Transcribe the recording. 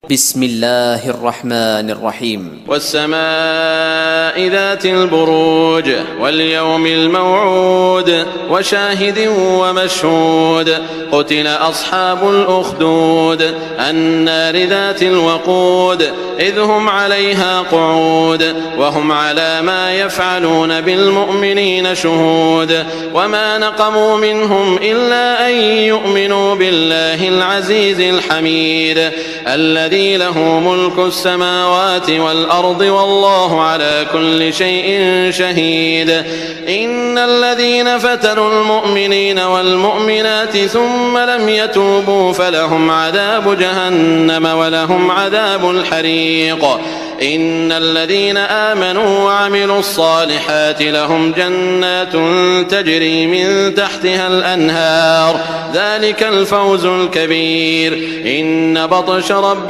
بسم الله الرحمن الرحيم. والسماء ذات البروج واليوم الموعود وشاهد ومشهود قتل أصحاب الأخدود النار ذات الوقود إذ هم عليها قعود وهم على ما يفعلون بالمؤمنين شهود وما نقموا منهم إلا أن يؤمنوا بالله العزيز الحميد الذي له ملك السماوات والأرض والله على كل شيء شهيد. إن الذين فتنوا المؤمنين والمؤمنات ثم لم يتوبوا فلهم عذاب جهنم ولهم عذاب الحريق. إن الذين آمنوا وعملوا الصالحات لهم جنات تجري من تحتها الأنهار ذلك الفوز الكبير. إن بطش ربك